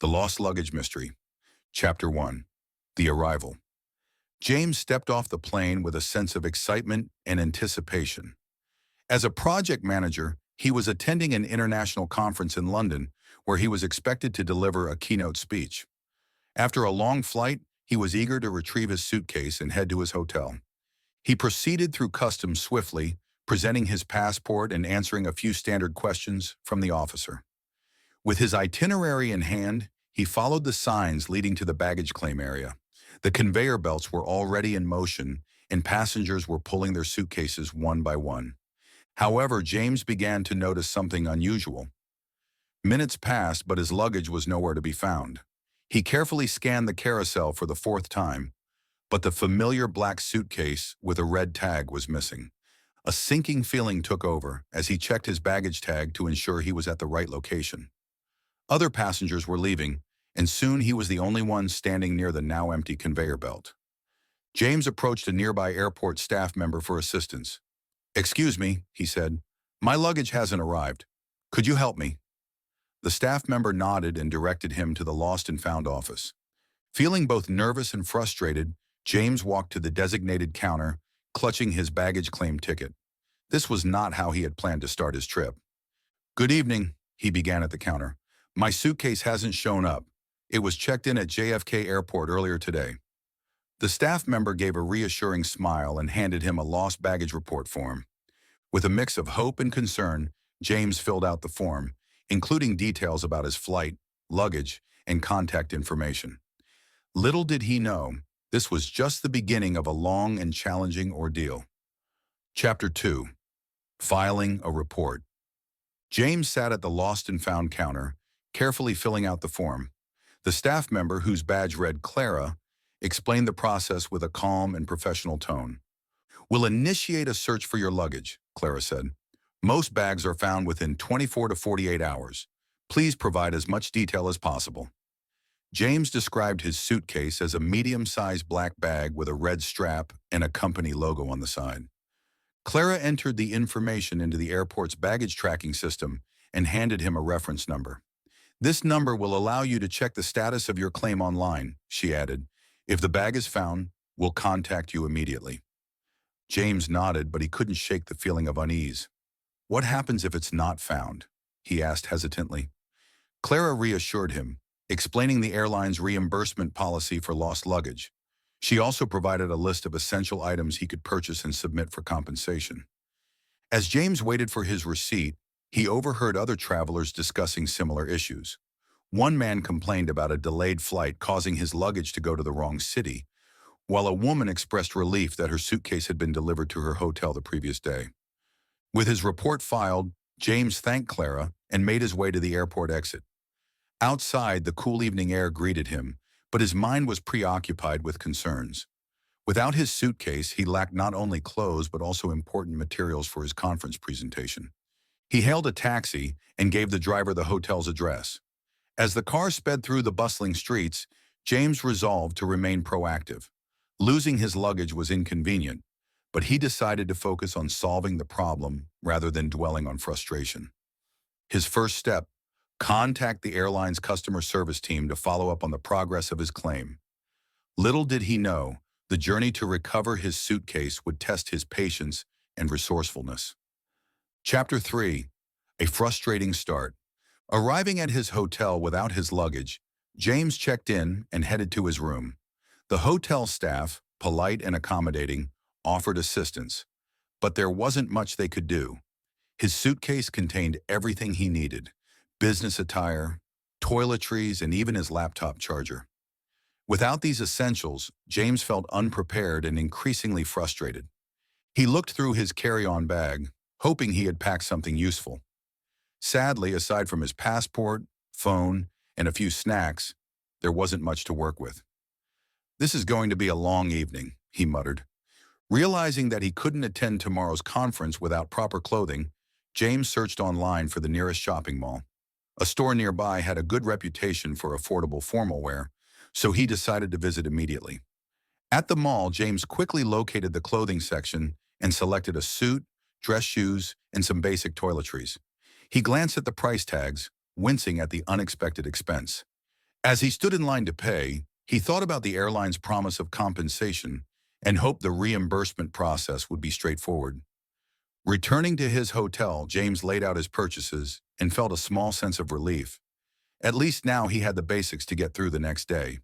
The Lost Luggage Mystery. Chapter 1. The Arrival. James stepped off the plane with a sense of excitement and anticipation. As a project manager, he was attending an international conference in London where he was expected to deliver a keynote speech. After a long flight, he was eager to retrieve his suitcase and head to his hotel. He proceeded through customs swiftly, presenting his passport and answering a few standard questions from the officer. With his itinerary in hand, he followed the signs leading to the baggage claim area. The conveyor belts were already in motion, and passengers were pulling their suitcases one by one. However, James began to notice something unusual. Minutes passed, but his luggage was nowhere to be found. He carefully scanned the carousel for the fourth time, but the familiar black suitcase with a red tag was missing. A sinking feeling took over as he checked his baggage tag to ensure he was at the right location. Other passengers were leaving, and soon he was the only one standing near the now empty conveyor belt. James approached a nearby airport staff member for assistance. "Excuse me," he said. "My luggage hasn't arrived. Could you help me?" The staff member nodded and directed him to the Lost and Found office. Feeling both nervous and frustrated, James walked to the designated counter, clutching his baggage claim ticket. This was not how he had planned to start his trip. "Good evening," he began at the counter. "My suitcase hasn't shown up. It was checked in at JFK Airport earlier today." The staff member gave a reassuring smile and handed him a lost baggage report form. With a mix of hope and concern, James filled out the form, including details about his flight, luggage, and contact information. Little did he know, this was just the beginning of a long and challenging ordeal. Chapter 2. Filing a Report. James sat at the Lost and Found counter, carefully filling out the form. The staff member, whose badge read Clara, explained the process with a calm and professional tone. "We'll initiate a search for your luggage," Clara said. "Most bags are found within 24 to 48 hours. Please provide as much detail as possible." James described his suitcase as a medium-sized black bag with a red strap and a company logo on the side. Clara entered the information into the airport's baggage tracking system and handed him a reference number. "This number will allow you to check the status of your claim online," she added. "If the bag is found, we'll contact you immediately." James nodded, but he couldn't shake the feeling of unease. "What happens if it's not found?" he asked hesitantly. Clara reassured him, explaining the airline's reimbursement policy for lost luggage. She also provided a list of essential items he could purchase and submit for compensation. As James waited for his receipt, he overheard other travelers discussing similar issues. One man complained about a delayed flight causing his luggage to go to the wrong city, while a woman expressed relief that her suitcase had been delivered to her hotel the previous day. With his report filed, James thanked Clara and made his way to the airport exit. Outside, the cool evening air greeted him, but his mind was preoccupied with concerns. Without his suitcase, he lacked not only clothes but also important materials for his conference presentation. He hailed a taxi and gave the driver the hotel's address. As the car sped through the bustling streets, James resolved to remain proactive. Losing his luggage was inconvenient, but he decided to focus on solving the problem rather than dwelling on frustration. His first step: contact the airline's customer service team to follow up on the progress of his claim. Little did he know, the journey to recover his suitcase would test his patience and resourcefulness. Chapter 3. A Frustrating Start. Arriving at his hotel without his luggage, James checked in and headed to his room. The hotel staff, polite and accommodating, offered assistance, but there wasn't much they could do. His suitcase contained everything he needed: business attire, toiletries, and even his laptop charger. Without these essentials, James felt unprepared and increasingly frustrated. He looked through his carry-on bag, hoping he had packed something useful. Sadly, aside from his passport, phone, and a few snacks, there wasn't much to work with. "This is going to be a long evening," he muttered. Realizing that he couldn't attend tomorrow's conference without proper clothing, James searched online for the nearest shopping mall. A store nearby had a good reputation for affordable formal wear, so he decided to visit immediately. At the mall, James quickly located the clothing section and selected a suit, dress shoes, and some basic toiletries. He glanced at the price tags, wincing at the unexpected expense. As he stood in line to pay, he thought about the airline's promise of compensation and hoped the reimbursement process would be straightforward. Returning to his hotel, James laid out his purchases and felt a small sense of relief. At least now he had the basics to get through the next day.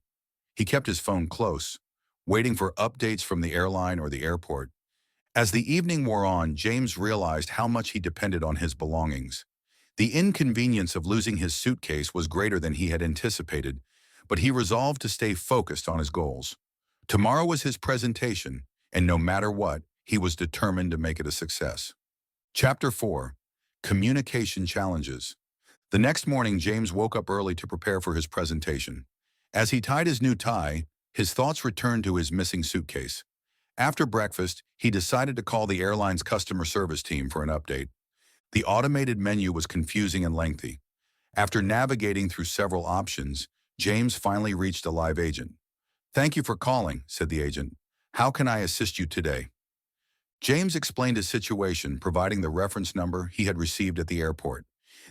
He kept his phone close, waiting for updates from the airline or the airport. As the evening wore on, James realized how much he depended on his belongings. The inconvenience of losing his suitcase was greater than he had anticipated, but he resolved to stay focused on his goals. Tomorrow was his presentation, and no matter what, he was determined to make it a success. Chapter 4. Communication Challenges. The next morning, James woke up early to prepare for his presentation. As he tied his new tie, his thoughts returned to his missing suitcase. After breakfast, he decided to call the airline's customer service team for an update. The automated menu was confusing and lengthy. After navigating through several options, James finally reached a live agent. "Thank you for calling," said the agent. "How can I assist you today?" James explained his situation, providing the reference number he had received at the airport.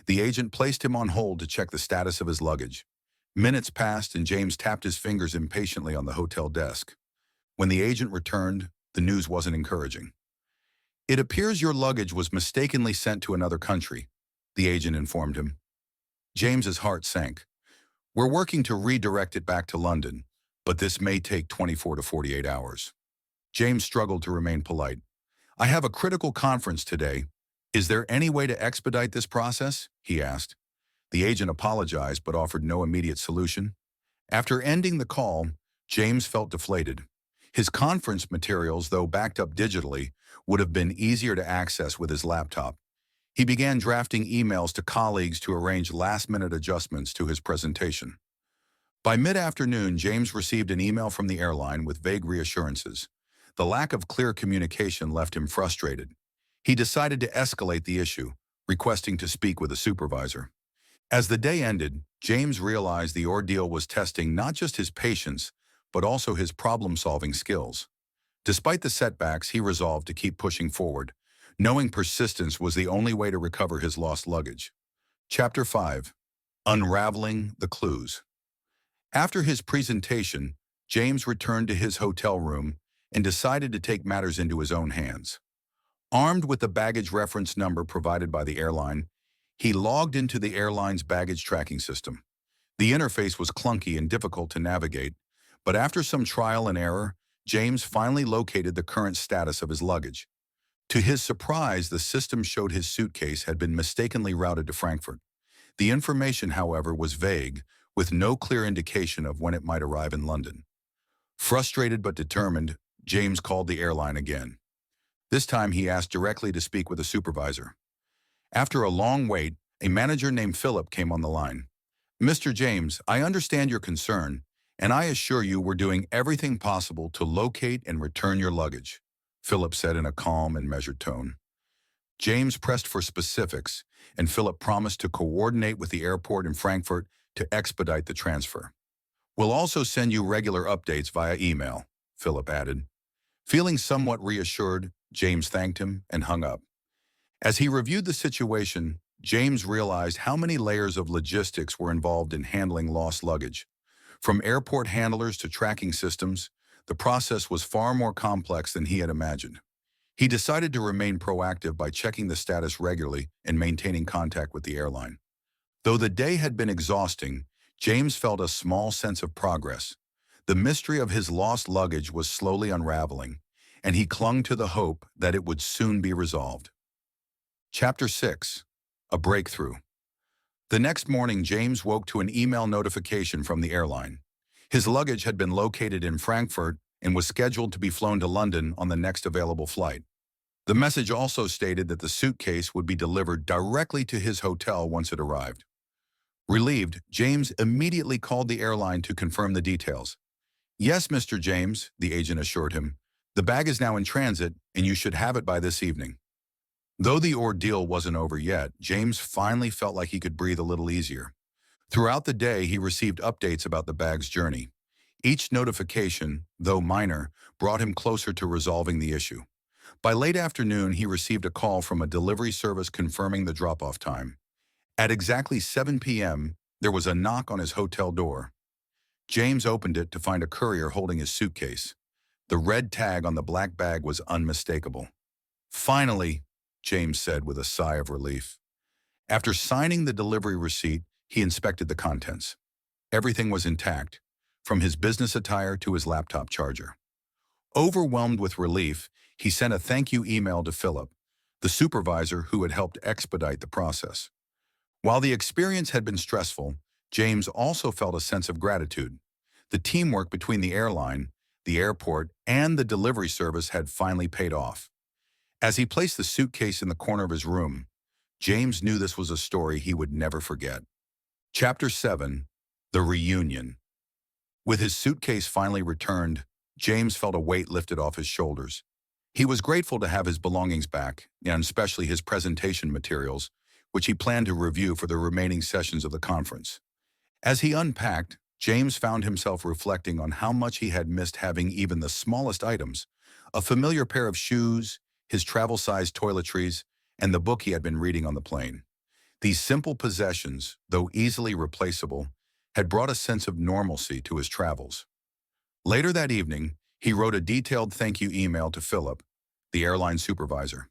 The agent placed him on hold to check the status of his luggage. Minutes passed and James tapped his fingers impatiently on the hotel desk. When the agent returned, the news wasn't encouraging. "It appears your luggage was mistakenly sent to another country," the agent informed him. James's heart sank. "We're working to redirect it back to London, but this may take 24 to 48 hours." James struggled to remain polite. "I have a critical conference today. Is there any way to expedite this process?" he asked. The agent apologized but offered no immediate solution. After ending the call, James felt deflated. His conference materials, though backed up digitally, would have been easier to access with his laptop. He began drafting emails to colleagues to arrange last-minute adjustments to his presentation. By mid-afternoon, James received an email from the airline with vague reassurances. The lack of clear communication left him frustrated. He decided to escalate the issue, requesting to speak with a supervisor. As the day ended, James realized the ordeal was testing not just his patience, but also his problem-solving skills. Despite the setbacks, he resolved to keep pushing forward, knowing persistence was the only way to recover his lost luggage. Chapter 5. Unraveling the Clues. After his presentation, James returned to his hotel room and decided to take matters into his own hands. Armed with the baggage reference number provided by the airline, he logged into the airline's baggage tracking system. The interface was clunky and difficult to navigate, but after some trial and error, James finally located the current status of his luggage. To his surprise, the system showed his suitcase had been mistakenly routed to Frankfurt. The information, however, was vague, with no clear indication of when it might arrive in London. Frustrated but determined, James called the airline again. This time he asked directly to speak with a supervisor. After a long wait, a manager named Philip came on the line. "Mr. James, I understand your concern, and I assure you we're doing everything possible to locate and return your luggage," Philip said in a calm and measured tone. James pressed for specifics, and Philip promised to coordinate with the airport in Frankfurt to expedite the transfer. "We'll also send you regular updates via email," Philip added. Feeling somewhat reassured, James thanked him and hung up. As he reviewed the situation, James realized how many layers of logistics were involved in handling lost luggage. From airport handlers to tracking systems, the process was far more complex than he had imagined. He decided to remain proactive by checking the status regularly and maintaining contact with the airline. Though the day had been exhausting, James felt a small sense of progress. The mystery of his lost luggage was slowly unraveling, and he clung to the hope that it would soon be resolved. Chapter 6. A Breakthrough. The next morning, James woke to an email notification from the airline. His luggage had been located in Frankfurt and was scheduled to be flown to London on the next available flight. The message also stated that the suitcase would be delivered directly to his hotel once it arrived. Relieved, James immediately called the airline to confirm the details. "Yes, Mr. James," the agent assured him. "The bag is now in transit, and you should have it by this evening." Though the ordeal wasn't over yet, James finally felt like he could breathe a little easier. Throughout the day, he received updates about the bag's journey. Each notification, though minor, brought him closer to resolving the issue. By late afternoon, he received a call from a delivery service confirming the drop-off time. At exactly 7 p.m., there was a knock on his hotel door. James opened it to find a courier holding his suitcase. The red tag on the black bag was unmistakable. "Finally," James said with a sigh of relief. After signing the delivery receipt, he inspected the contents. Everything was intact, from his business attire to his laptop charger. Overwhelmed with relief, he sent a thank you email to Philip, the supervisor who had helped expedite the process. While the experience had been stressful, James also felt a sense of gratitude. The teamwork between the airline, the airport, and the delivery service had finally paid off. As he placed the suitcase in the corner of his room, James knew this was a story he would never forget. Chapter 7. The Reunion. With his suitcase finally returned, James felt a weight lifted off his shoulders. He was grateful to have his belongings back, and especially his presentation materials, which he planned to review for the remaining sessions of the conference. As he unpacked, James found himself reflecting on how much he had missed having even the smallest items, a familiar pair of shoes, his travel-sized toiletries, and the book he had been reading on the plane. These simple possessions, though easily replaceable, had brought a sense of normalcy to his travels. Later that evening, he wrote a detailed thank you email to Philip, the airline supervisor.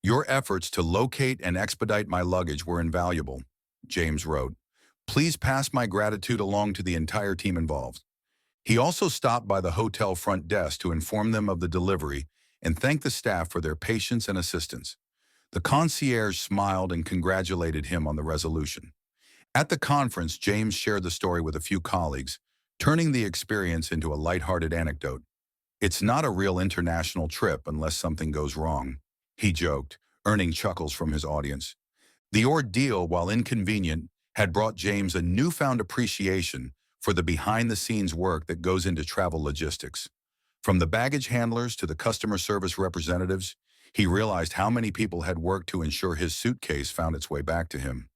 "Your efforts to locate and expedite my luggage were invaluable," James wrote. "Please pass my gratitude along to the entire team involved." He also stopped by the hotel front desk to inform them of the delivery and thank the staff for their patience and assistance. The concierge smiled and congratulated him on the resolution. At the conference, James shared the story with a few colleagues, turning the experience into a lighthearted anecdote. "It's not a real international trip unless something goes wrong," he joked, earning chuckles from his audience. The ordeal, while inconvenient, had brought James a newfound appreciation for the behind-the-scenes work that goes into travel logistics. From the baggage handlers to the customer service representatives, he realized how many people had worked to ensure his suitcase found its way back to him.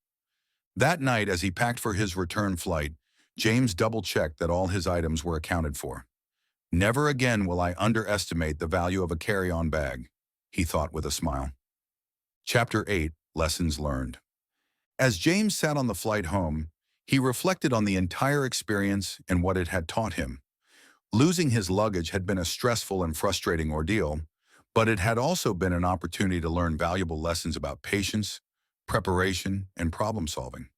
That night, as he packed for his return flight, James double-checked that all his items were accounted for. "Never again will I underestimate the value of a carry-on bag," he thought with a smile. Chapter 8. Lessons Learned. As James sat on the flight home, he reflected on the entire experience and what it had taught him. Losing his luggage had been a stressful and frustrating ordeal, but it had also been an opportunity to learn valuable lessons about patience, preparation, and problem-solving.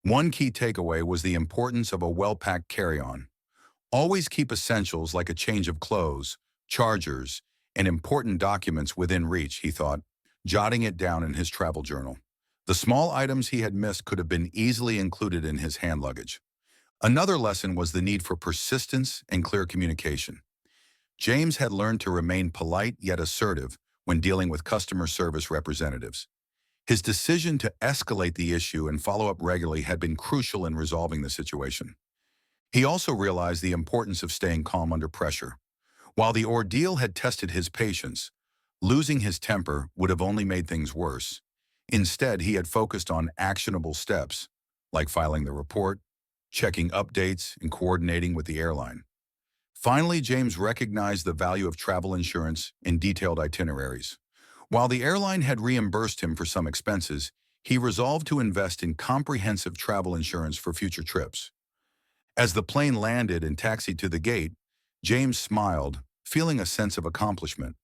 One key takeaway was the importance of a well-packed carry-on. Always keep essentials like a change of clothes, chargers, and important documents within reach, he thought, jotting it down in his travel journal. The small items he had missed could have been easily included in his hand luggage. Another lesson was the need for persistence and clear communication. James had learned to remain polite yet assertive when dealing with customer service representatives. His decision to escalate the issue and follow up regularly had been crucial in resolving the situation. He also realized the importance of staying calm under pressure. While the ordeal had tested his patience, losing his temper would have only made things worse. Instead, he had focused on actionable steps, like filing the report, checking updates, and coordinating with the airline. Finally, James recognized the value of travel insurance and detailed itineraries. While the airline had reimbursed him for some expenses, he resolved to invest in comprehensive travel insurance for future trips. As the plane landed and taxied to the gate, James smiled, feeling a sense of accomplishment.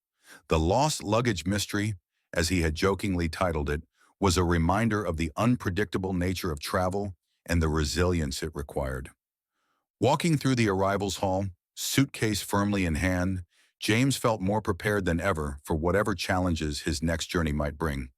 The lost luggage mystery, as he had jokingly titled it, was a reminder of the unpredictable nature of travel and the resilience it required. Walking through the arrivals hall, suitcase firmly in hand, James felt more prepared than ever for whatever challenges his next journey might bring.